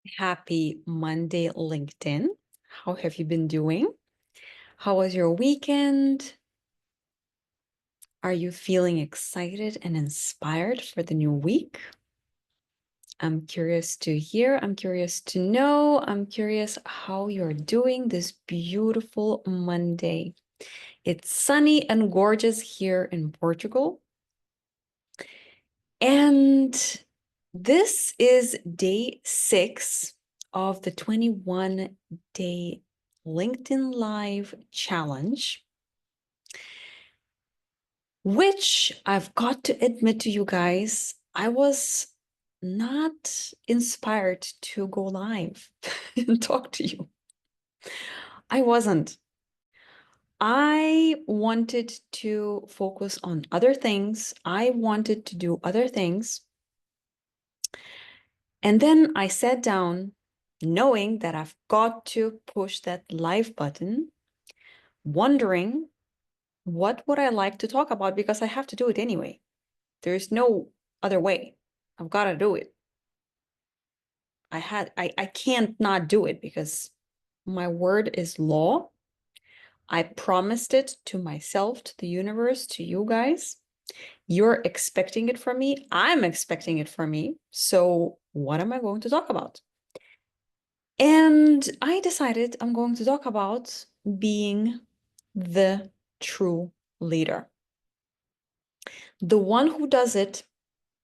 Happy Monday, LinkedIn. How have you been doing? How was your weekend? Are you feeling excited and inspired for the new week? I'm curious to hear. I'm curious to know. I'm curious how you're doing this beautiful Monday. It's sunny and gorgeous here in Portugal. And this is day 6 of the 21-day LinkedIn Live challenge, which I've got to admit to you guys, I was not inspired to go live and talk to you. I wasn't. I wanted to focus on other things. I wanted to do other things. And then I sat down knowing that I've got to push that live button, wondering what would I like to talk about because I have to do it anyway. There's no other way. I've got to do it. I can't not do it because my word is law. I promised it to myself, to the universe, to you guys. You're expecting it from me. I'm expecting it from me. So what am I going to talk about? And I decided I'm going to talk about being the true leader. The one who does it,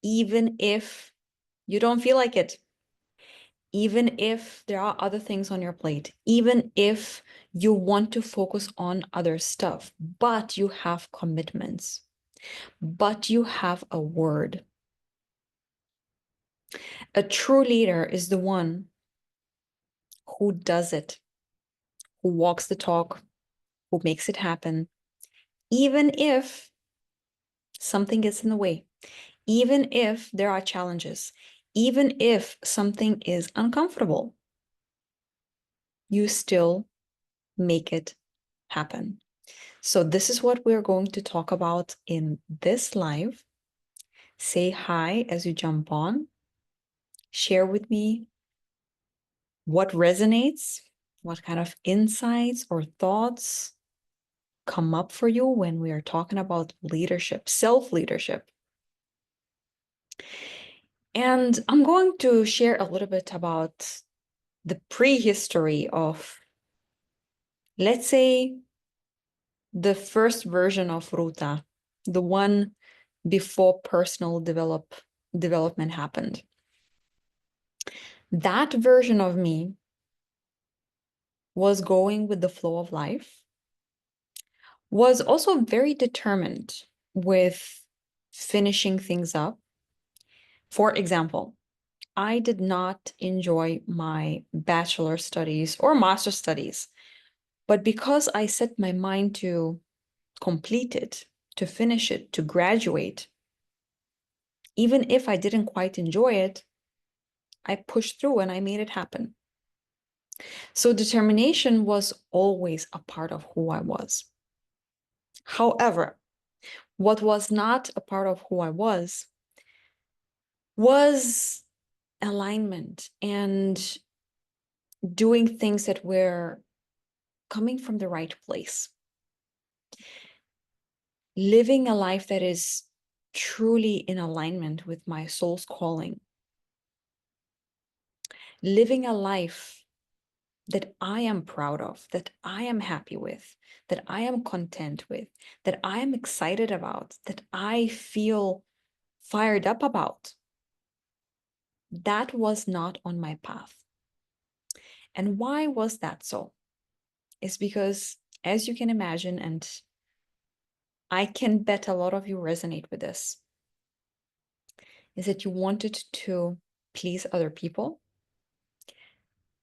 even if you don't feel like it, even if there are other things on your plate, even if you want to focus on other stuff, but you have commitments, but you have a word. A true leader is the one who does it, who walks the talk, who makes it happen, even if something gets in the way, even if there are challenges, even if something is uncomfortable, you still make it happen. So this is what we're going to talk about in this live. Say hi as you jump on. Share with me what resonates, what kind of insights or thoughts come up for you when we are talking about leadership, self-leadership. And I'm going to share a little bit about the prehistory of, let's say, the first version of Ruta, the one before personal development happened. That version of me was going with the flow of life, was also very determined with finishing things up. For example, I did not enjoy my bachelor studies or master studies, but because I set my mind to complete it, to finish it, to graduate, even if I didn't quite enjoy it, I pushed through and I made it happen. So determination was always a part of who I was. However, what was not a part of who I was alignment and doing things that were coming from the right place. Living a life that is truly in alignment with my soul's calling. Living a life that I am proud of, that I am happy with, that I am content with, that I am excited about, that I feel fired up about. That was not on my path. And why was that so? It's because, as you can imagine, and I can bet a lot of you resonate with this, is that you wanted to please other people,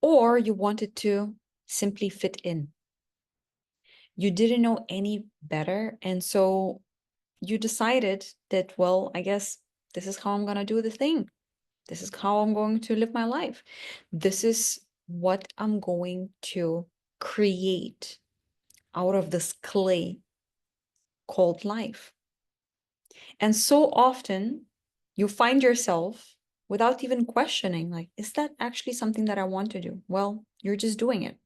or you wanted to simply fit in. You didn't know any better, and so you decided that, well, I guess this is how I'm going to do the thing. This is how I'm going to live my life. This is what I'm going to create out of this clay called life. And so often you find yourself without even questioning, like, is that actually something that I want to do? Well, you're just doing it.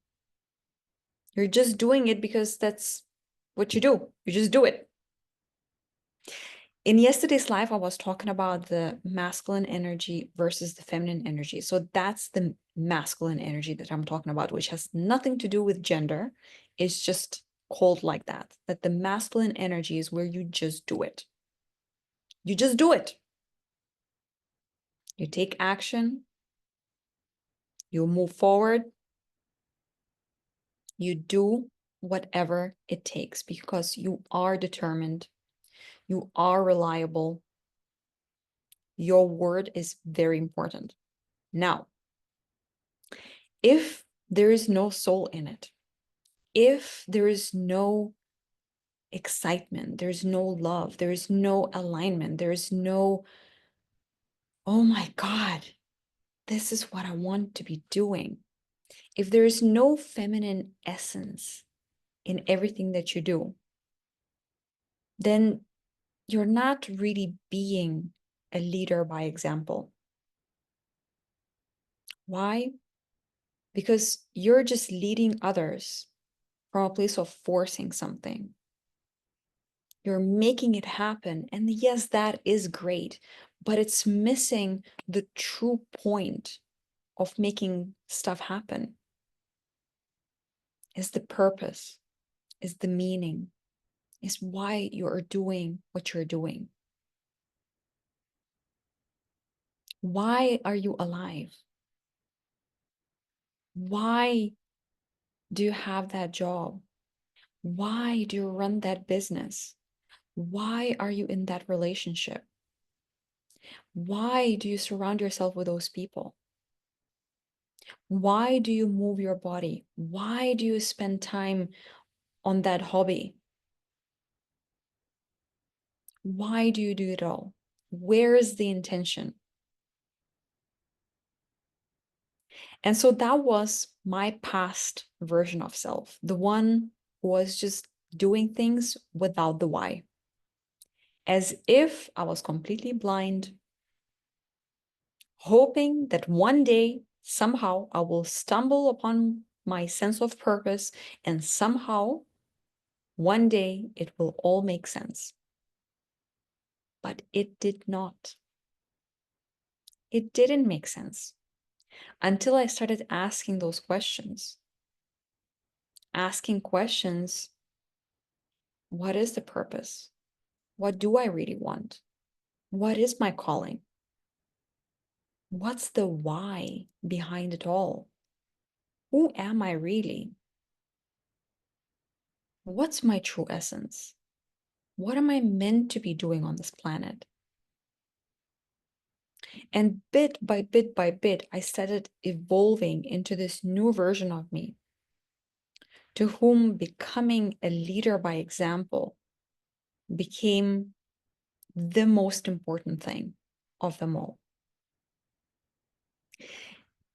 You're just doing it because that's what you do. You just do it. In yesterday's live, I was talking about the masculine energy versus the feminine energy. So that's the masculine energy that I'm talking about, which has nothing to do with gender. It's just called like that, that the masculine energy is where you just do it. You just do it. You take action, you move forward, you do whatever it takes because you are determined, you are reliable. Your word is very important. Now, if there is no soul in it, if there is no excitement, there's no love, there's no alignment, there's no, oh my God, this is what I want to be doing. If there is no feminine essence in everything that you do, then you're not really being a leader by example. Why? Because you're just leading others from a place of forcing something. You're making it happen. And yes, that is great, but it's missing the true point of making stuff happen. Is the purpose, is the meaning, is why you are doing what you're doing. Why are you alive? Why do you have that job? Why do you run that business? Why are you in that relationship? Why do you surround yourself with those people? Why do you move your body? Why do you spend time on that hobby? Why do you do it all? Where is the intention? And so that was my past version of self, the one who was just doing things without the why, as if I was completely blind, hoping that one day, somehow, I will stumble upon my sense of purpose and somehow, one day, it will all make sense. But it did not. It didn't make sense until I started asking those questions. Asking questions, what is the purpose? What do I really want? What is my calling? What's the why behind it all? Who am I really? What's my true essence? What am I meant to be doing on this planet? And bit by bit by bit, I started evolving into this new version of me, to whom becoming a leader by example became the most important thing of them all.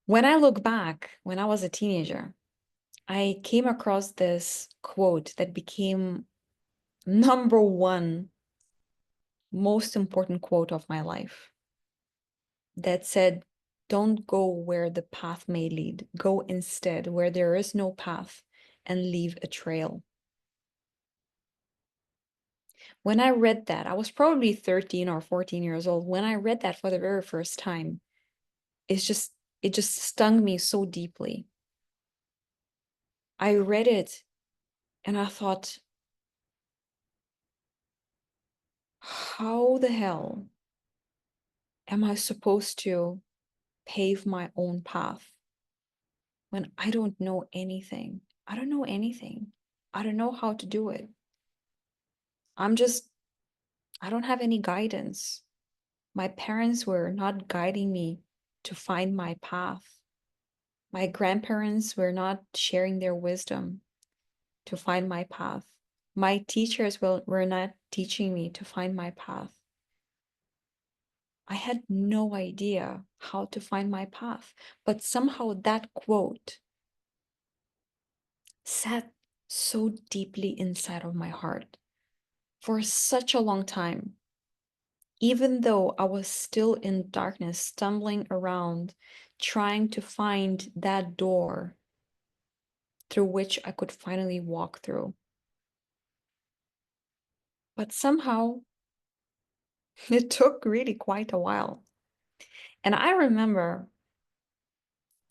When I look back, when I was a teenager, I came across this quote that became number one most important quote of my life, that said, don't go where the path may lead. Go instead where there is no path and leave a trail. When I read that, I was probably 13 or 14 years old. When I read that for the very first time, it just stung me so deeply. I read it and I thought, how the hell am I supposed to pave my own path when I don't know anything? I don't know anything. I don't know how to do it. I don't have any guidance. My parents were not guiding me to find my path. My grandparents were not sharing their wisdom to find my path. My teachers were not teaching me to find my path. I had no idea how to find my path, but somehow that quote sat so deeply inside of my heart for such a long time. even though I was still in darkness, stumbling around, trying to find that door through which I could finally walk through. But somehow it took really quite a while. And I remember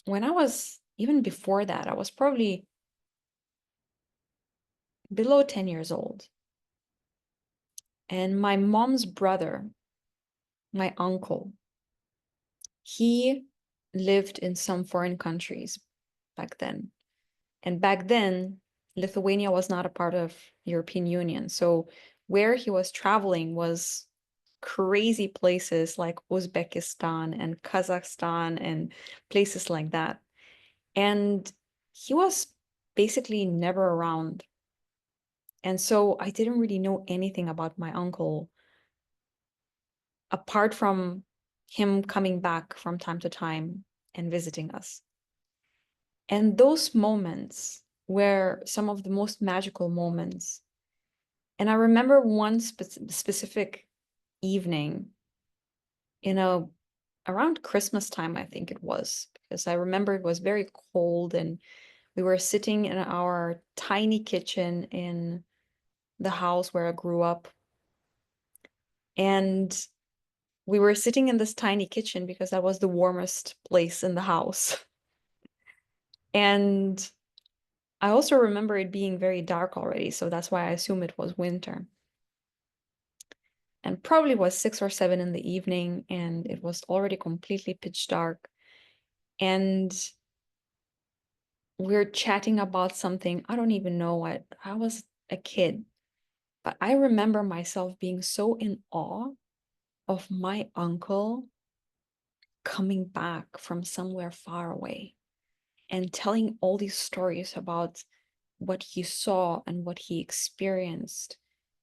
when I was, even before that, I was probably below 10 years old. And my mom's brother, my uncle, he lived in some foreign countries back then. And back then, Lithuania was not a part of European Union. So where he was traveling was crazy places like Uzbekistan and Kazakhstan and places like that. And he was basically never around. And so I didn't really know anything about my uncle apart from him coming back from time to time and visiting us. And those moments were some of the most magical moments. And I remember one specific evening in a around Christmas time, I think it was, because I remember it was very cold and we were sitting in our tiny kitchen in the house where I grew up. And we were sitting in this tiny kitchen because that was the warmest place in the house. And I also remember it being very dark already, so that's why I assume it was winter. And probably was 6 or 7 in the evening, and it was already completely pitch dark. And we're chatting about something. I don't even know what. I was a kid, but I remember myself being so in awe of my uncle coming back from somewhere far away and telling all these stories about what he saw and what he experienced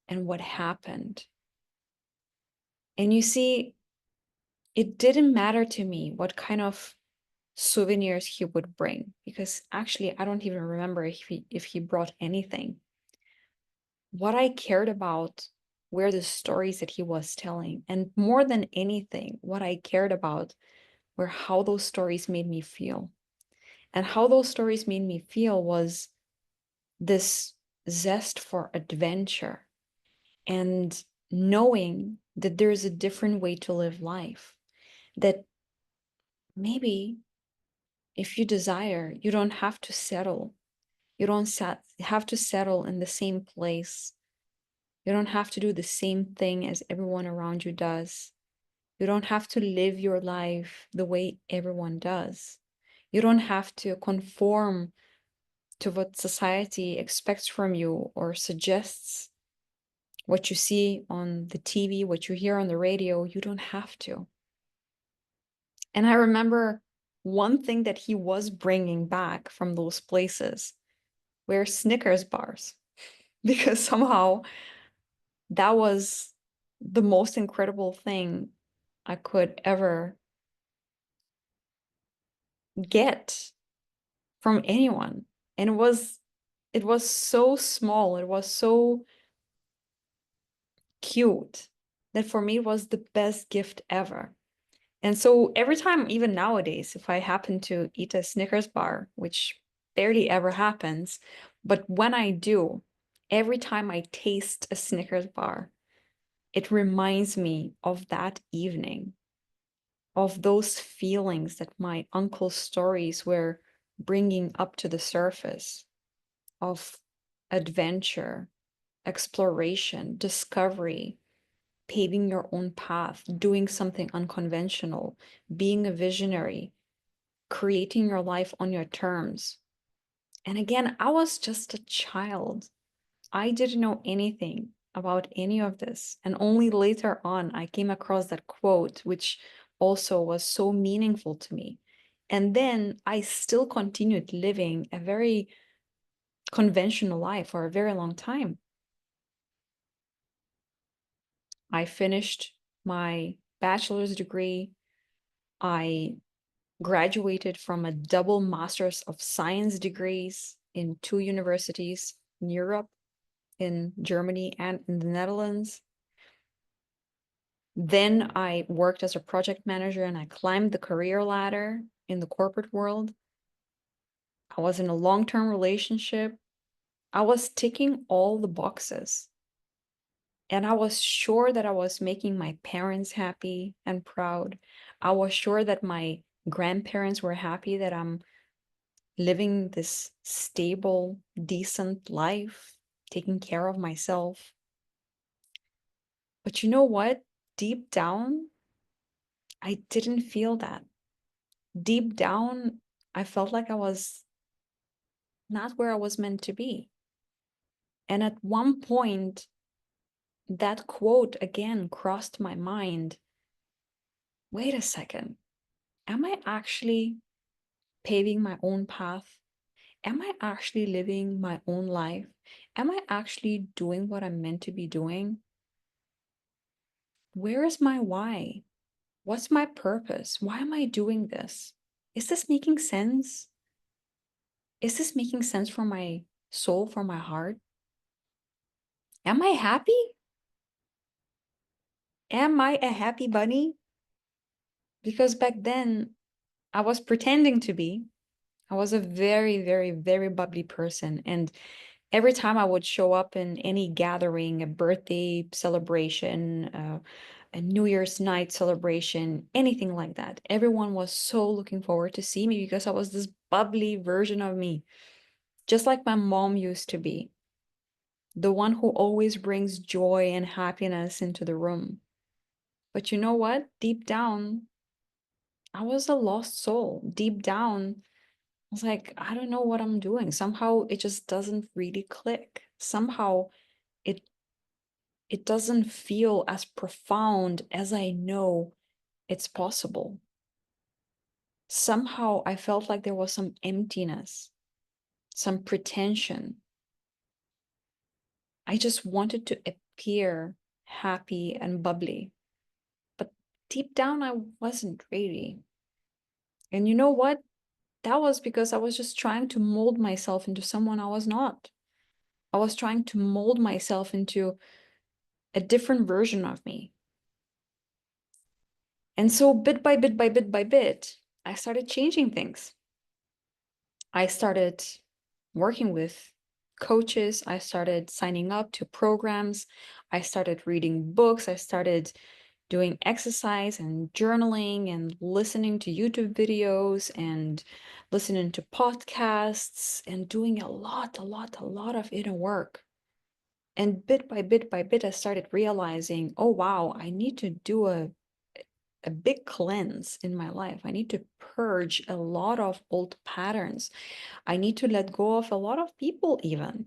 and what happened. And you see, it didn't matter to me what kind of souvenirs he would bring, because actually I don't even remember if he brought anything. What I cared about were the stories that he was telling. And more than anything, what I cared about were how those stories made me feel. And how those stories made me feel was this zest for adventure and knowing that there's a different way to live life. That maybe if you desire, you don't have to settle. You don't have to settle in the same place. You don't have to do the same thing as everyone around you does. You don't have to live your life the way everyone does. You don't have to conform to what society expects from you or suggests. What you see on the TV, what you hear on the radio, you don't have to. And I remember one thing that he was bringing back from those places were Snickers bars, because somehow that was the most incredible thing I could ever get from anyone. And it was so small, it was so cute that for me it was the best gift ever. And so every time, even nowadays, if I happen to eat a Snickers bar, which barely ever happens, but when I do, every time I taste a Snickers bar, it reminds me of that evening, of those feelings that my uncle's stories were bringing up to the surface, of adventure, exploration, discovery, paving your own path, doing something unconventional, being a visionary, creating your life on your terms. And again, I was just a child. I didn't know anything about any of this. And only later on, I came across that quote, which also was so meaningful to me. And then I still continued living a very conventional life for a very long time. I finished my bachelor's degree. I graduated from a double Master's of Science degrees in 2 universities in Europe, in Germany, and in the Netherlands. Then I worked as a project manager and I climbed the career ladder in the corporate world. I was in a long-term relationship. I was ticking all the boxes. And I was sure that I was making my parents happy and proud. I was sure that my grandparents were happy that I'm living this stable, decent life, taking care of myself. But you know what? Deep down, I didn't feel that. Deep down, I felt like I was not where I was meant to be. And at one point, that quote again crossed my mind. Wait a second. Am I actually paving my own path? Am I actually living my own life? Am I actually doing what I'm meant to be doing? Where is my why? What's my purpose? Why am I doing this? Is this making sense? Is this making sense for my soul, for my heart? Am I happy? Am I a happy bunny? Because back then I was pretending to be. I was a very, very, very bubbly person. And every time I would show up in any gathering, a birthday celebration, a New Year's night celebration, anything like that, everyone was so looking forward to see me because I was this bubbly version of me, just like my mom used to be, the one who always brings joy and happiness into the room. But you know what? Deep down, I was a lost soul. Deep down, I was like, I don't know what I'm doing. Somehow it just doesn't really click. Somehow it it doesn't feel as profound as I know it's possible. Somehow I felt like there was some emptiness, some pretension. I just wanted to appear happy and bubbly, but deep down I wasn't really. And you know what? That was because I was just trying to mold myself into someone I was not. I was trying to mold myself into a different version of me. And so bit by bit by bit by bit, I started changing things. I started working with coaches. I started signing up to programs. I started reading books. I started doing exercise and journaling and listening to YouTube videos and listening to podcasts and doing a lot of inner work. And bit by bit by bit, I started realizing, oh, wow, I need to do a big cleanse in my life. I need to purge a lot of old patterns. I need to let go of a lot of people, even.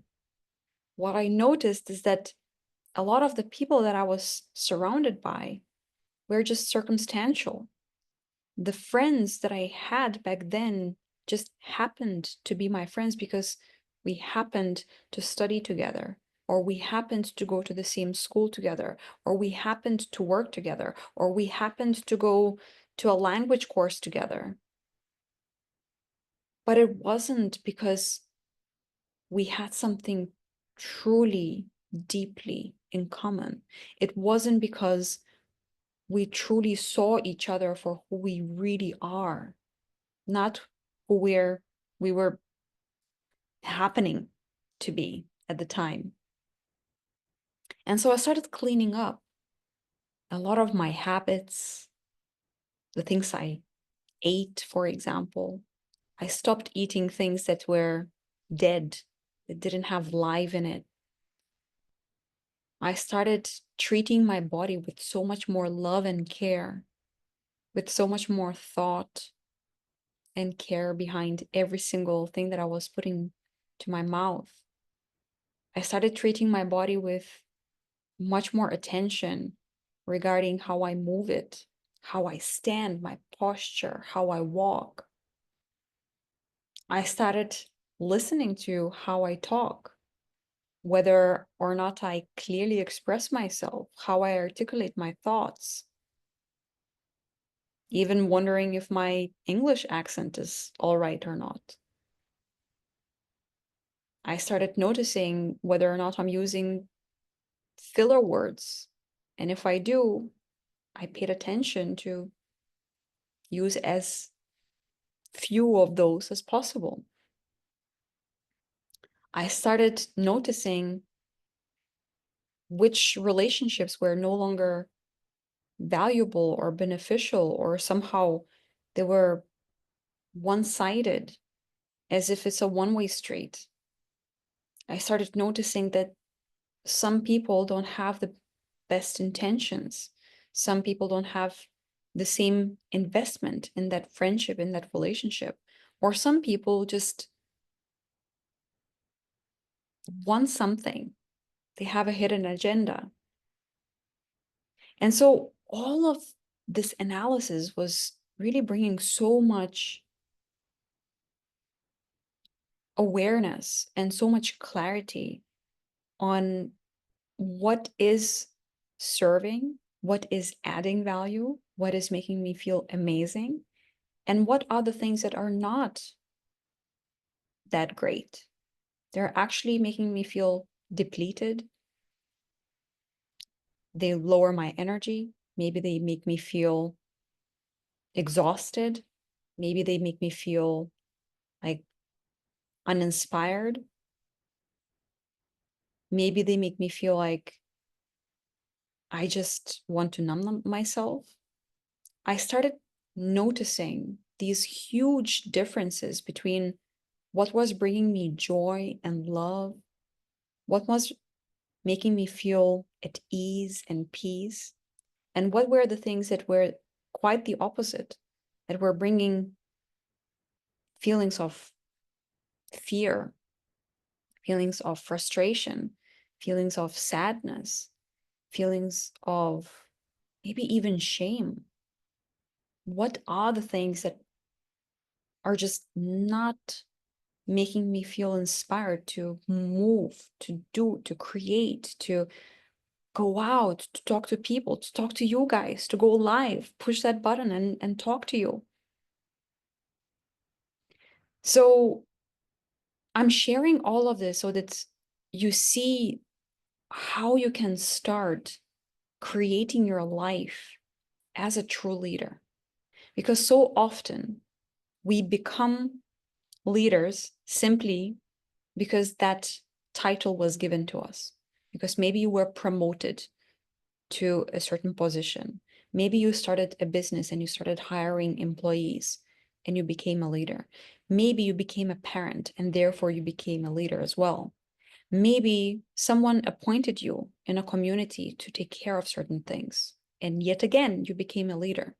What I noticed is that a lot of the people that I was surrounded by were just circumstantial. The friends that I had back then just happened to be my friends because we happened to study together, or we happened to go to the same school together, or we happened to work together, or we happened to go to a language course together. But it wasn't because we had something truly, deeply in common. It wasn't because we truly saw each other for who we really are, not who we were happening to be at the time. And so I started cleaning up a lot of my habits, the things I ate, for example. I stopped eating things that were dead, that didn't have life in it. I started treating my body with so much more love and care, with so much more thought and care behind every single thing that I was putting to my mouth. I started treating my body with much more attention regarding how I move it, how I stand, my posture, how I walk. I started listening to how I talk, whether or not I clearly express myself, how I articulate my thoughts, even wondering if my English accent is all right or not. I started noticing whether or not I'm using filler words. And if I do, I paid attention to use as few of those as possible. I started noticing which relationships were no longer valuable or beneficial, or somehow they were one-sided, as if it's a one-way street. I started noticing that some people don't have the best intentions. Some people don't have the same investment in that friendship, in that relationship. Or some people just want something. They have a hidden agenda. And so all of this analysis was really bringing so much awareness and so much clarity on what is serving, what is adding value, what is making me feel amazing, and what are the things that are not that great. They're actually making me feel depleted. They lower my energy. Maybe they make me feel exhausted. Maybe they make me feel like uninspired. Maybe they make me feel like I just want to numb myself. I started noticing these huge differences between what was bringing me joy and love, what was making me feel at ease and peace, and what were the things that were quite the opposite, that were bringing feelings of fear, feelings of frustration, feelings of sadness, feelings of maybe even shame. What are the things that are just not making me feel inspired to move, to do, to create, to go out, to talk to people, to talk to you guys, to go live, push that button and talk to you. So I'm sharing all of this so that you see how you can start creating your life as a true leader. Because so often we become leaders simply because that title was given to us. Because maybe you were promoted to a certain position. Maybe you started a business and you started hiring employees and you became a leader. Maybe you became a parent and therefore you became a leader as well. Maybe someone appointed you in a community to take care of certain things. And yet again, you became a leader.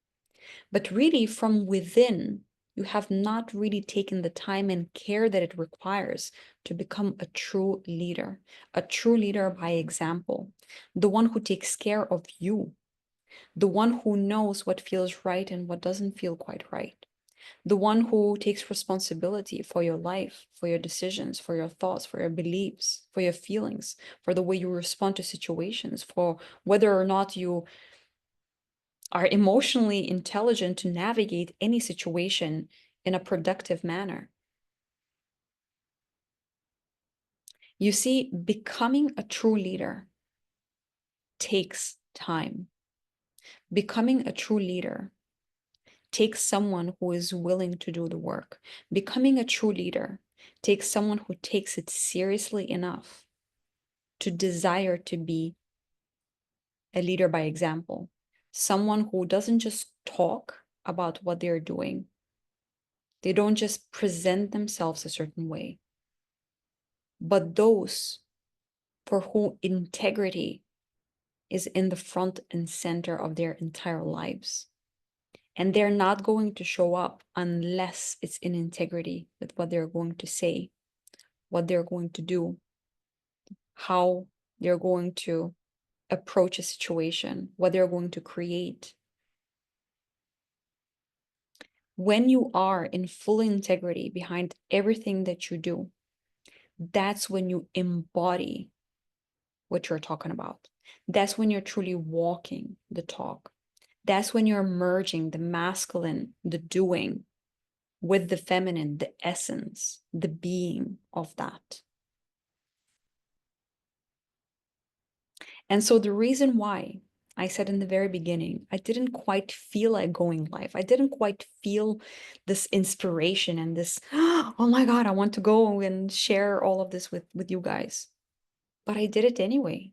But really, from within, you have not really taken the time and care that it requires to become a true leader by example, the one who takes care of you, the one who knows what feels right and what doesn't feel quite right, the one who takes responsibility for your life, for your decisions, for your thoughts, for your beliefs, for your feelings, for the way you respond to situations, for whether or not you are emotionally intelligent to navigate any situation in a productive manner. You see, becoming a true leader takes time. Becoming a true leader takes someone who is willing to do the work. Becoming a true leader takes someone who takes it seriously enough to desire to be a leader by example. Someone who doesn't just talk about what they're doing. They don't just present themselves a certain way, but those for whom integrity is in the front and center of their entire lives. And they're not going to show up unless it's in integrity with what they're going to say, what they're going to do, how they're going to approach a situation, what they're going to create. When you are in full integrity behind everything that you do, that's when you embody what you're talking about. That's when you're truly walking the talk. That's when you're merging the masculine, the doing, with the feminine, the essence, the being of that. And so the reason why I said in the very beginning, I didn't quite feel like going live. I didn't quite feel this inspiration and this, oh my God, I want to go and share all of this with you guys. But I did it anyway.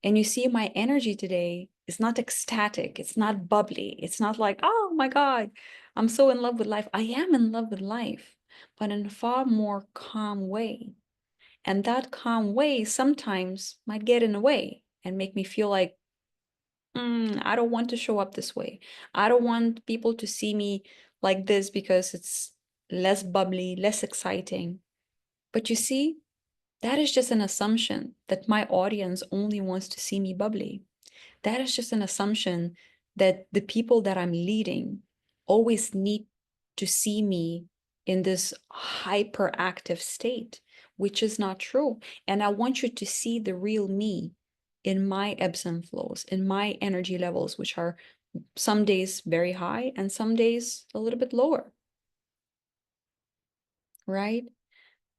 And you see, my energy today is not ecstatic. It's not bubbly. It's not like, oh my God, I'm so in love with life. I am in love with life, but in a far more calm way. And that calm way sometimes might get in the way and make me feel like, I don't want to show up this way. I don't want people to see me like this because it's less bubbly, less exciting. But you see, that is just an assumption that my audience only wants to see me bubbly. That is just an assumption that the people that I'm leading always need to see me in this hyperactive state, which is not true. And I want you to see the real me in my ebbs and flows, in my energy levels, which are some days very high and some days a little bit lower, right?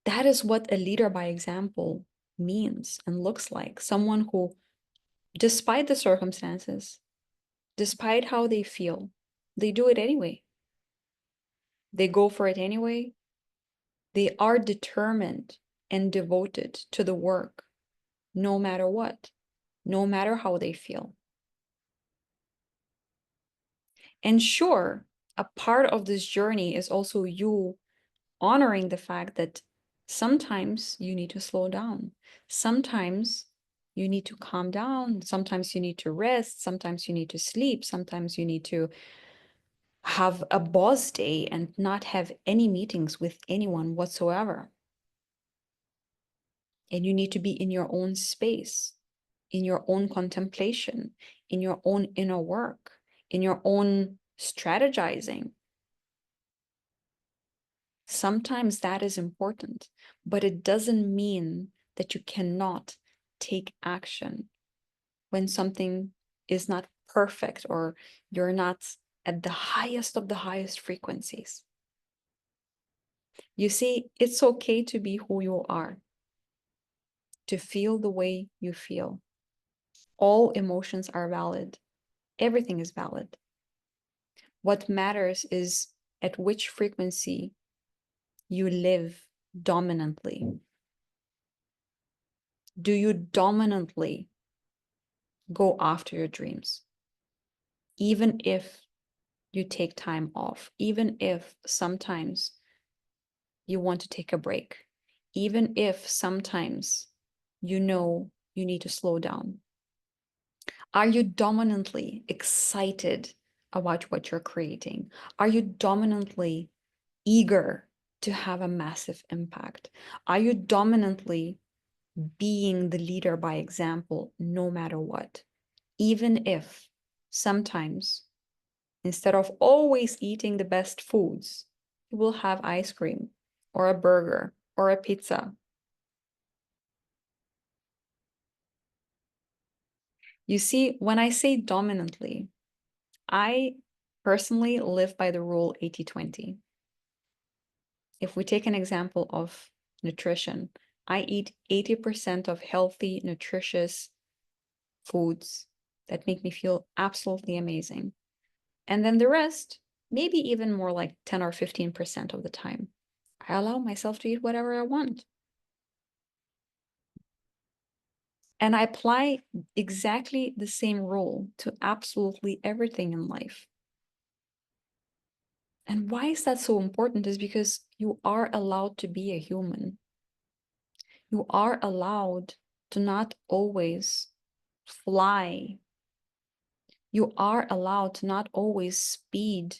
That is what a leader by example means and looks like. Someone who, despite the circumstances, despite how they feel, they do it anyway. They go for it anyway. They are determined and devoted to the work, no matter what, no matter how they feel. And sure, a part of this journey is also you honoring the fact that sometimes you need to slow down. Sometimes you need to calm down. Sometimes you need to rest. Sometimes you need to sleep. Sometimes you need to have a boss day and not have any meetings with anyone whatsoever. And you need to be in your own space, in your own contemplation, in your own inner work, in your own strategizing. Sometimes that is important, but it doesn't mean that you cannot take action when something is not perfect or you're not at the highest of the highest frequencies. You see, it's okay to be who you are, to feel the way you feel. All emotions are valid. Everything is valid. What matters is at which frequency you live dominantly. Do you dominantly go after your dreams? Even if you take time off, even if sometimes you want to take a break, even if sometimes you know you need to slow down. Are you dominantly excited about what you're creating? Are you dominantly eager to have a massive impact? Are you dominantly being the leader by example, no matter what? Even if sometimes, instead of always eating the best foods, you will have ice cream or a burger or a pizza. You see, when I say dominantly, I personally live by the rule 80-20. If we take an example of nutrition, I eat 80% of healthy, nutritious foods that make me feel absolutely amazing. And then the rest, maybe even more like 10 or 15% of the time, I allow myself to eat whatever I want. And I apply exactly the same rule to absolutely everything in life. And why is that so important is because you are allowed to be a human. You are allowed to not always fly. You are allowed to not always speed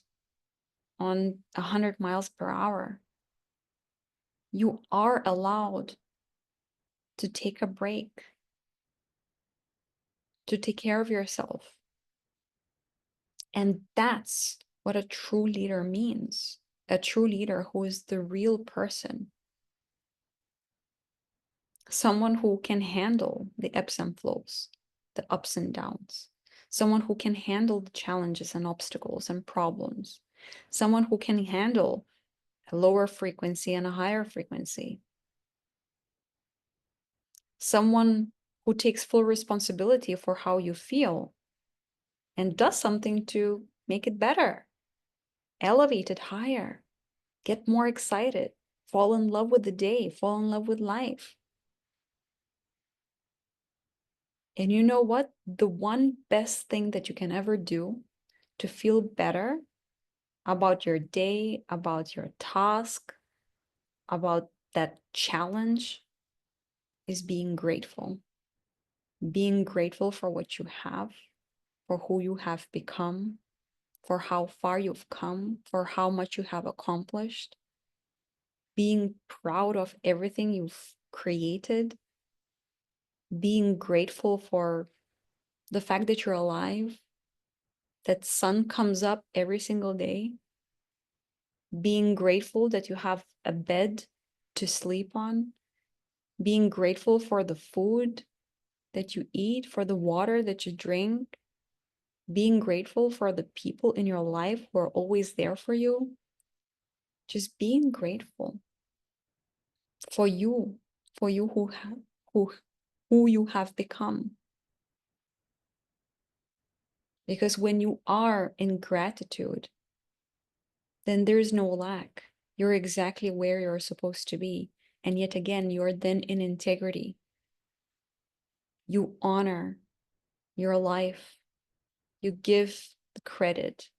on 100 miles per hour. You are allowed to take a break, to take care of yourself. And that's what a true leader means. A true leader who is the real person. Someone who can handle the ebbs and flows, the ups and downs. Someone who can handle the challenges and obstacles and problems. Someone who can handle a lower frequency and a higher frequency. Someone who takes full responsibility for how you feel and does something to make it better, elevate it higher, get more excited, fall in love with the day, fall in love with life. And you know what? The one best thing that you can ever do to feel better about your day, about your task, about that challenge is being grateful. Being grateful for what you have, for who you have become, for how far you've come, for how much you have accomplished. Being proud of everything you've created, being grateful for the fact that you're alive, that sun comes up every single day, being grateful that you have a bed to sleep on, being grateful for the food that you eat, for the water that you drink, being grateful for the people in your life who are always there for you, just being grateful for you, for you who who you have become. Because when you are in gratitude, then there's no lack. You're exactly where you're supposed to be. And yet again, you're then in integrity. You honor your life. You give the credit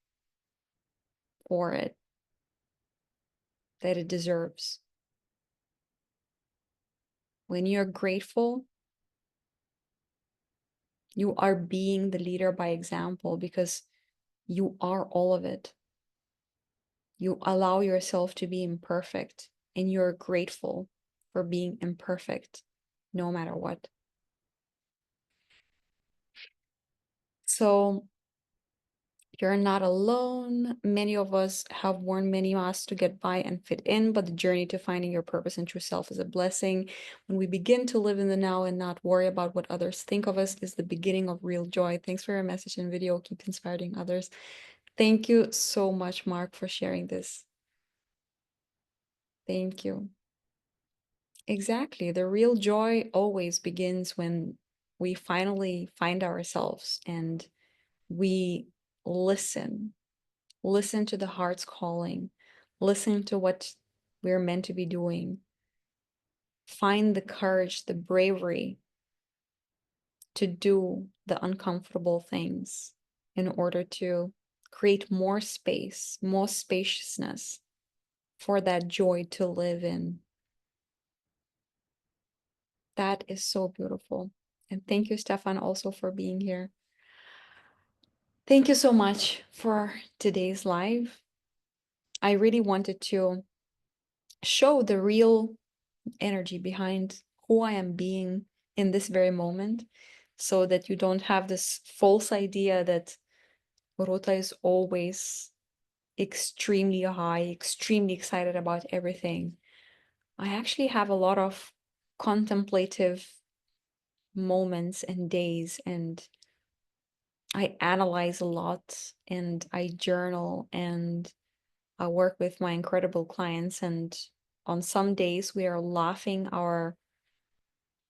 for it that it deserves. When you're grateful, you are being the leader by example because you are all of it. You allow yourself to be imperfect and you're grateful for being imperfect no matter what. So you're not alone. Many of us have worn many masks to get by and fit in, but the journey to finding your purpose and true self is a blessing. When we begin to live in the now and not worry about what others think of us is the beginning of real joy. Thanks for your message and video. Keep inspiring others. Thank you so much, Mark, for sharing this. Thank you. Exactly. The real joy always begins when we finally find ourselves and we listen. Listen to the heart's calling. Listen to what we're meant to be doing. Find the courage, the bravery to do the uncomfortable things in order to create more space, more spaciousness for that joy to live in. That is so beautiful. And thank you, Stefan, also for being here. Thank you so much for today's live. I really wanted to show the real energy behind who I am being in this very moment so that you don't have this false idea that Ruta is always extremely high, extremely excited about everything. I actually have a lot of contemplative moments and days, and I analyze a lot and I journal and I work with my incredible clients. And on some days we are laughing our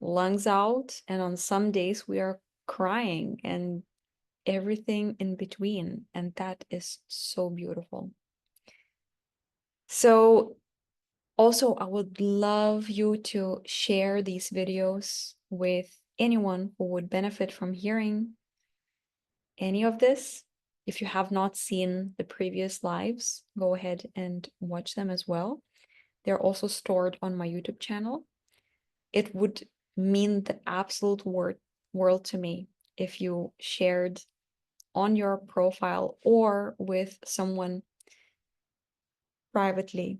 lungs out, and on some days we are crying and everything in between. And that is so beautiful. So also, I would love you to share these videos with anyone who would benefit from hearing any of this. If you have not seen the previous lives, go ahead and watch them as well. They're also stored on my YouTube channel. It would mean the absolute world to me if you shared on your profile or with someone privately,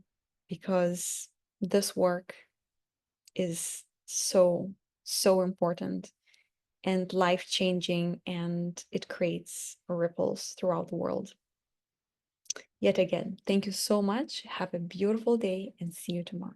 because this work is so, so important and life-changing, and it creates ripples throughout the world. Yet again, thank you so much. Have a beautiful day and see you tomorrow.